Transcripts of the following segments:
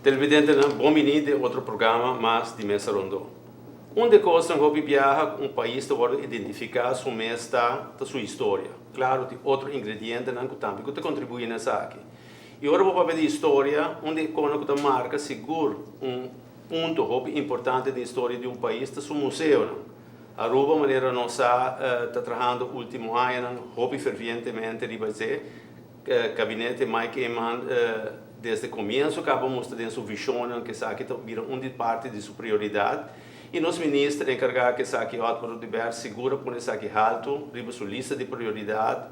televidente não bom de outro programa mais de mesa rondo. Onde coisa não hobby viaja país te pode identificar sua mesta da sua história. Claro, tem outro ingrediente não que também que te contribui nessa aqui. E agora vou falar de história, onde quando que marca seguro ponto hobby importante da história de país da sua museu não. Aruba maneira não está trabalhando último ano hobby fervientemente de fazer gabinete Mike Eman desde o começo acabamos de sua visão que sabe que vira de parte de sua prioridade e nos ministros encarregados que sabe que o de segura por essa que alto riba sua lista de prioridade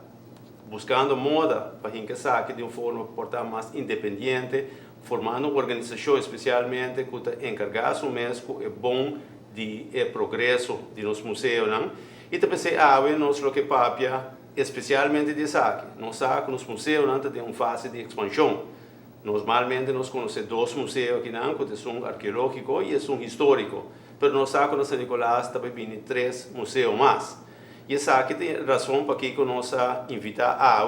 buscando moda para que sabe de uma forma portar mais independente formando organizações especialmente que encarregadas o mesmo é bom de progresso de nos museus não e também se nós lo que papia especialmente de saque nós sabe nos museus não tem uma fase de expansão normalmente nós conhecemos dois museus aqui não que são arqueológico e são histórico mas nós sabe que São Nicolás também tem 3 museus mais e essa aqui tem razão para que nós invitar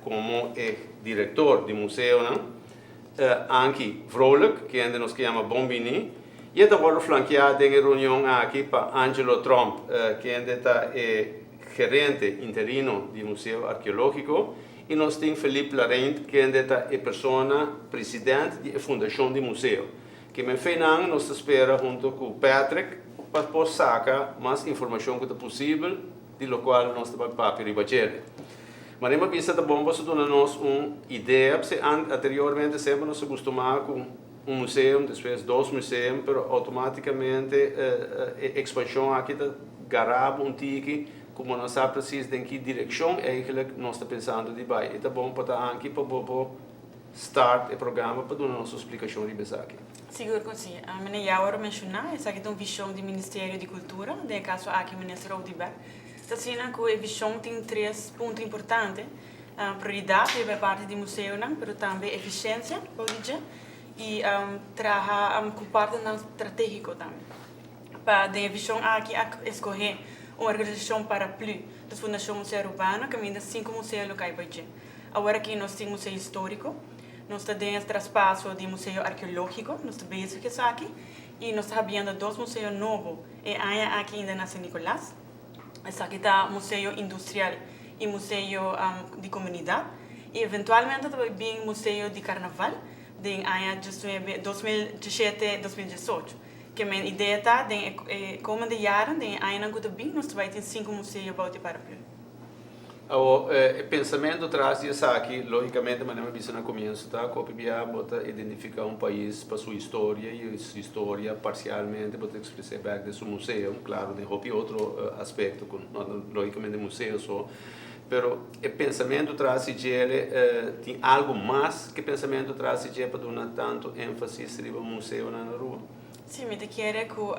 como diretor de museu não Anki Vrolijk, que ainda nos chama Bombini, e agora flanqueado em reunião aqui para Angelo Trump, que ainda é gerente interino do Museu Arqueológico, e nós temos Felipe Laurent, que ainda é pessoa presidente da fundação do museu, que me fez nós espera junto com o Patrick para poder sacar mais informação que é possível, de qual nós estamos para ribater. Mas uma vista da bomba se dá-nos uma ideia, porque anteriormente sempre nos acostumamos com museu, depois 2 museus, mas automaticamente a expansão aqui da garaba tique, como nós sabemos precisamente em que direção nós estamos pensando de vai. E tá bom para aqui para start o programa para dar nossa explicação de aqui. Seguro que sim. A minha Yaura mencionou, essa aqui é uma visão do Ministério de Cultura, de caso aqui o Ministério Audiber. Assim, que a visão tem 3 pontos importantes. Prioridade por parte do museu, mas também eficiência, e trabalhar com parte estratégico também. Para a visão aqui, escolher uma organização para plus da Fundação Museu Urbano, que ainda 5 museus locais. Agora aqui nós temos museu histórico, nós temos traspasso de museu arqueológico, nós temos isso aqui, e nós estamos vendo 2 museus novos, e aqui ainda na São Nicolás. Essa aqui está museu industrial e museu de comunidade e eventualmente também museu de carnaval de ano 2017-2018 que a minha ideia está de como de ano de ano que também nós vai ter 5 museus para o pensamento atrás disso aqui, logicamente, mas não no começo, tá? Copia bota identificar país para sua história e sua história parcialmente bota expressar back de seu museu, claro, de outro aspecto, logicamente museu só, pero o pensamento atrás de ele tem algo mais que pensamento atrás de ele para dar tanto ênfase no museu na rua. Sim, me quer que o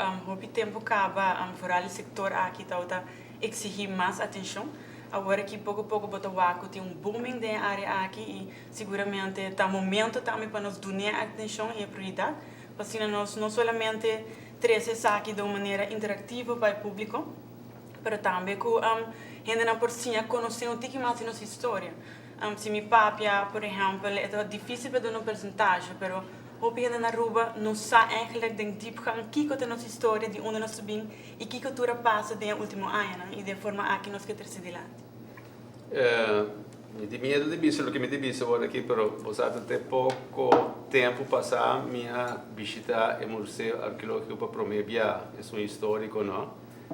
tempo acaba fora o setor aqui tá exigir mais atenção. Agora que pouco a pouco Botafogo tem booming da área aqui e seguramente está momento também para nós dar atenção e prioridade, para assim nós não somente trazer isso aqui de uma maneira interativa para o público, mas também que gente não por si conhecer um pouco mais de nossa história. Se me papia, por exemplo, é difícil para dar uma percentagem, mas o que na Aruba não sabe eigenlijk den diepgang kiko de nossa história de onde nós subimos e que cultura passa de último ano e de forma aqui nós que terceiramente. De medo de bicho, o que me disse agora aqui, pero você até pouco tempo passar minha visita ao museu arqueológico para Promebia, é um histórico, não?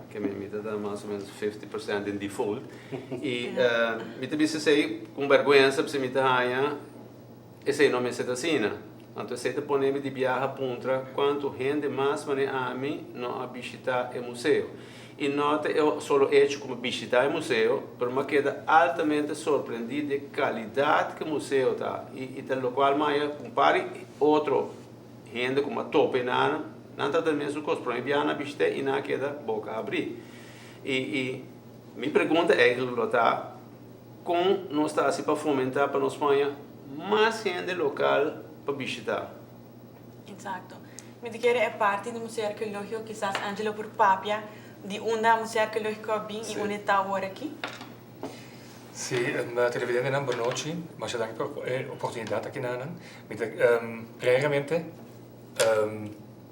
Que me dá mais ou menos 50% em default e me disse sei com vergonha se me dá esse nome se assim. Então, se te ponemos de viajar contra quanto gente mais a mim não visitar o museu. E nota eu só hecho como visitar o museu, mas me queda altamente surpreendido de qualidade que o museu está. E pelo qual mais compare outro gente como a tope não está da mesma coisa. Para mim, viajar visitar e não queda boca a abrir. E minha pergunta é como nós está assim para fomentar para nós Espanha mais gente local para visitar. Exato. Me quer é parte do museu arqueológico, quizás Angelo por papia de onde museu arqueológico bem e onde está agora aqui. Sì, televidente, boa noite, mas já dá a oportunidade aqui na primeiramente,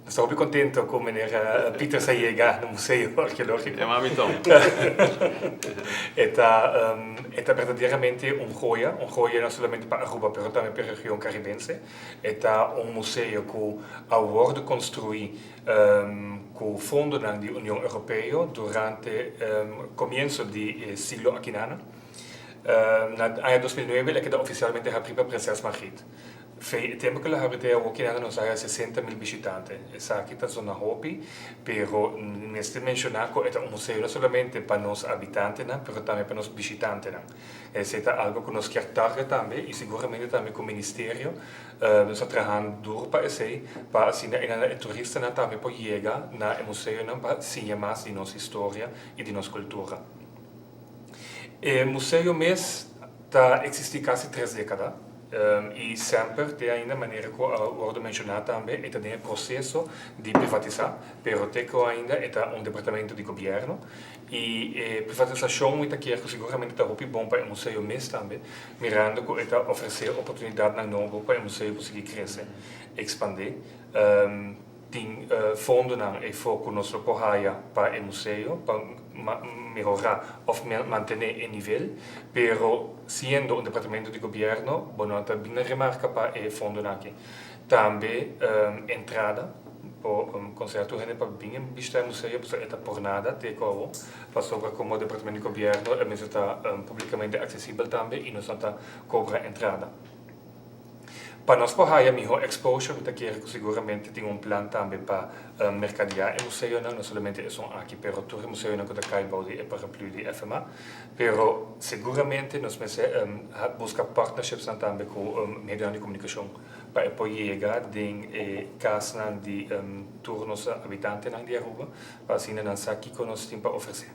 Estou muito contente com o meneer Peter Sayega no Museu Arqueológico. É uma então. É verdadeiramente joia não somente para Aruba, mas também para a região caribense. É museu que award construído com o fundo da União Europeia durante o começo do século XIX. Na ano 2009 é que oficialmente a primeira princesa Margriet. Fei tempo que la habitei aqui nos há 60.000 visitantes. Essa aqui está zona hobby, pero neste mencionar que é museu não somente para nós habitantes, mas também para nós visitantes. Esse é algo que nós queremos tarde também e seguramente também com o Ministério nós estamos trabalhando duro para esse, para assim a turista também pode chegar no museu para conhecer mais de nossa história e de nossa cultura. O museu mesmo existe quase 3 décadas. E sempre tem ainda maneira que eu mencionar também é também o processo de privatizar, pero tem ainda é departamento de governo e privatização muita que seguramente está muito bom para o museu mesmo também, mirando que oferecer oportunidade na novo para o museu conseguir crescer, expandir. Tem fundo e foco nosso porraia para o museu para melhorar ou manter o nível, pero sendo departamento de governo, bonota bem remarca para o fundo aqui. Também entrada por concerto para bem visitar o museu, é por nada, teco para sobre como departamento de governo, mas está publicamente acessível também e nós está cobra entrada. Para nós, por aí, melhor exposure, que seguramente tem plano também para mercadear o museu, não somente é aqui, pero todo o museu não cai é para plus de FMA, pero seguramente nós busca partnerships também com meios de comunicação para apoiar em casos de turnos habitantes de Aruba, para assim não saber que nós temos para oferecer.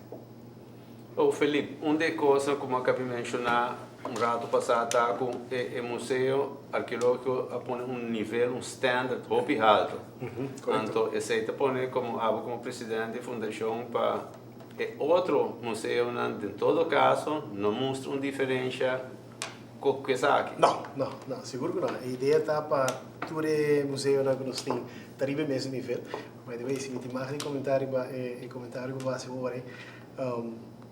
Felipe, uma coisa como acabei de mencionar rato passado com o museu arqueológico a pôr nível, standard muito alto. Então, esse aí põe como presidente da fundação para outro museu, em todo caso, não mostra uma diferença com que aqui. Não, seguro que não. A ideia está para todo museu que nós temos, terrível mesmo nível. Mas depois, se me tem mais comentário que vai ser agora,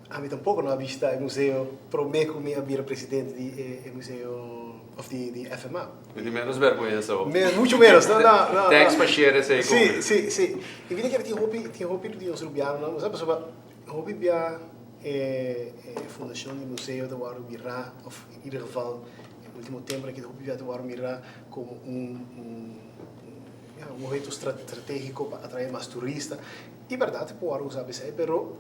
a mim tampouco não vista o museu, prometo que eu vira presidente do museu de FMA. De menos vergonha só. Muito menos, não. Thanks para share esse aí. Sim. E vi que tinha hobby de uns rubianos, não sabe sobre hobby via fundação do museu de Waro Mirá, ou em ieder geval, no último tempo que hobby via de Waro Mirá como jeito estratégico para atrair mais turistas. E verdade, por Waro sabe isso, pero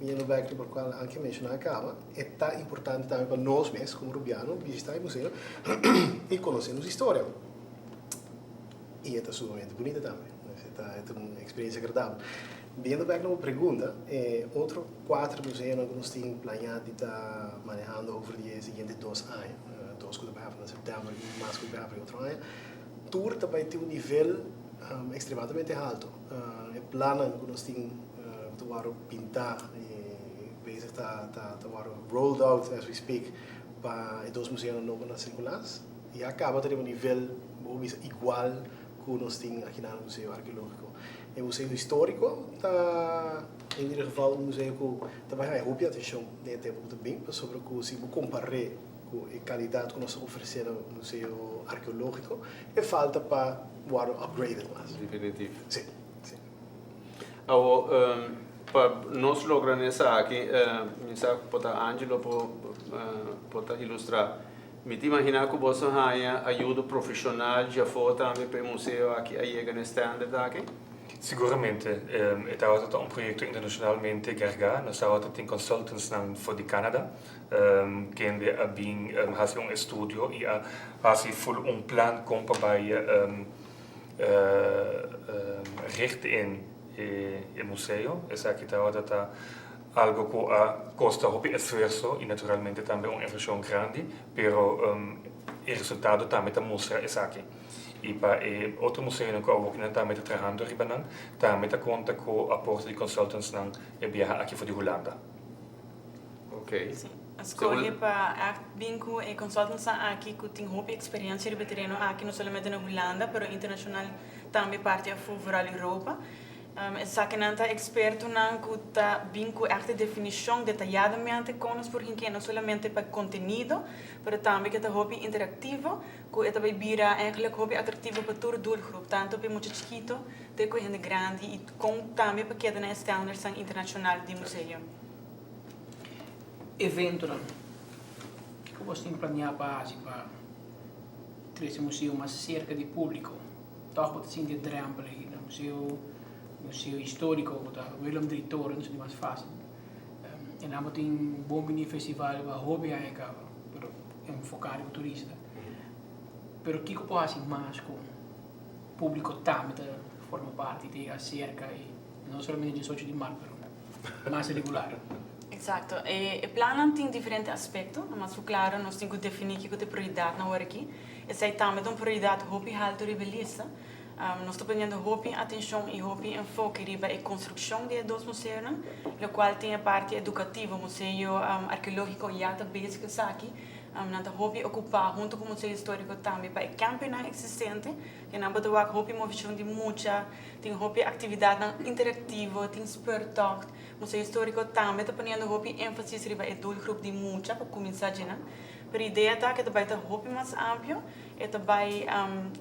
minha background por qual anche mencionar acaba é tão importante também para nós mesmos como rubianos visitar o museu e conhecer nossa história. E é sumamente bonita também, é uma experiência agradável. Vindo back numa pergunta, outro 4 museus que nós temos planeado de estar manejando over os seguintes 2 anos, 2 que vai haver em setembro e mais que vai haver em outro ano, tour também tem nível extremamente alto. É plano que nós temos de pintar está rolled out as we speak para 2 museus novos na circulares e acaba de ter nível igual que nós temos aqui no Museu Arqueológico. O Museu Histórico está, em geval, um museu que também é óbvio, atenção, de tempo também, sobre que se comparar com a qualidade que nós oferecemos no Museu Arqueológico, é falta para o upgrade mais. Definitivo. Sim. Para nós lograr isso aqui, para Angelo pode ilustrar. Me imaginar que você tenha ajuda profissional já foi também para o museu aqui a chegar no standard aqui? Seguramente. É um projeto internacionalmente carregado. Nós temos consultants for de Canadá, que fazem estudo e fazem plano como para richten o museu. Essa aqui está algo que custa muito esforço e naturalmente também uma inversão grande, pero o resultado também mostra essa aqui. E para outro museu que eu também está trabalhando ribanan, também conta com o aporte de consultants na viagem aqui de Holanda. Ok. Sim. Escolhi para vinco e consultants aqui que tem muita experiência de terreno aqui não somente na Holanda, mas internacional também parte a overal Europa. Exatamente, experto não cuta vinco esta definição detalhadamente com nós porque que não somente para conteúdo, mas também que é hobby interativo, que é também vira eigenlijk hobby atrativo para todo o doelgroep, tanto para muito chiquito, até com gente grande e com também para que na standards internacional de museu. Evento não, que você tem planeado para esse museu mais cerca de público, toch wat zien de drempel hier, museu histórico, da Willem III Toren, dat is niet fácil. En dan moet je een bom festival waar hobby eigenlijk, pero enfocado op turista. Pero que pode assim mais com público também forma parte de cerca e não somente 18 de março, pero mais regular. Exato. O plano tem diferentes aspectos, mas claro, nós temos que definir que é prioridade na hora aqui. Essa é também uma prioridade hobby alto e beleza. Nós estamos tendo hobby atenção e hobby enfoque riba a construção de dois museus, o qual tem a parte educativa, o museu arqueológico e a básica aqui. Nanta hobby ocupar junto com o museu histórico também para o campeonato existente, que não pode ter hobby movição de muita, tem hobby atividade interativa, tem speurtocht, museu histórico também está ponendo hobby ênfase riba a doelgroep de muita para começar já, pero a ideia é que vai ter hobby mais amplo, vai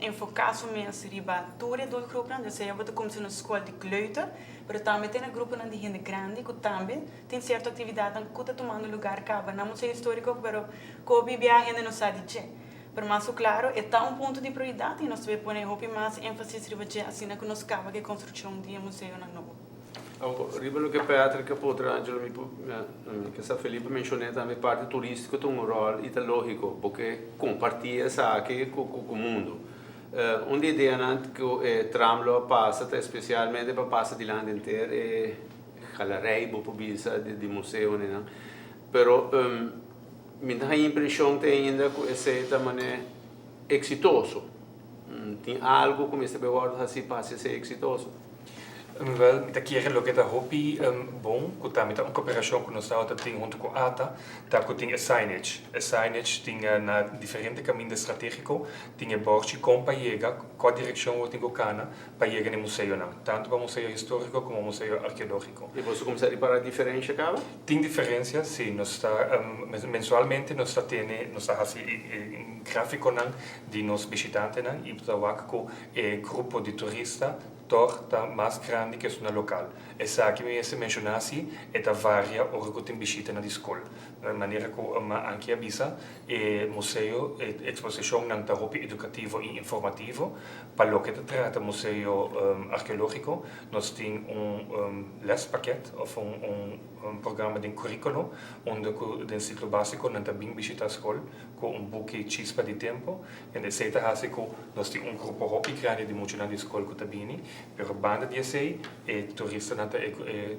enfocar somente riba toda a doelgroep, então você vai começar na escola de kleuter, mas também tem um grupo de gente grande que também tem certa atividade que está tomando lugar acaba no museu histórico, pero que a gente não sabe dizer. Mas claro, é um ponto de prioridade e nós devemos pôr hobby mais ênfase riba assim que nós acaba que a construção de museu na novo. Riba lo que Patrick potrà che sa Felipe mencionou também parte turística tem rol ideológico porque compartilha essa com o mundo. Uma ideia que tramlo passa especialmente para passa di land inteiro e galerij bijvoorbeeld de museu né. Pero me dá a impressão que ainda que esse também é exitoso. Tem algo como este bewaard assim para ser exitoso. Wel, met keren lo que da hobby bom, que tá met uma cooperação com nós outra tem junto com ATA, tá que tem a signage tem na diferente caminho estratégico, tem a bordo com para chegar, qual direção o tem que cana para chegar no museu não, tanto para o museu histórico como o museu arqueológico. E você começar a reparar a diferença, cara? Tem diferença, sim, nós está mensualmente nós está tendo, nós está assim gráfico não de nos visitantes não e para com grupo de turistas torta mais grande que na local. Essa aqui me mencionasse é da varia hora que tem visita na escola. De maneira que anche avisa o museu exposição não tá hobby educativo e informativo para o que trata museu arqueológico nós tem lespaquete ou programa de currículo onde o ciclo básico não tá bem visita a escola com buque chispa de tempo e de certa raça que nós tem grupo hobby grande de muito na escola que tá bem pero banda de sei e turista nata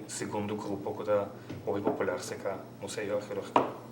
segundo grupo que da hobby popular seca museu arqueológico.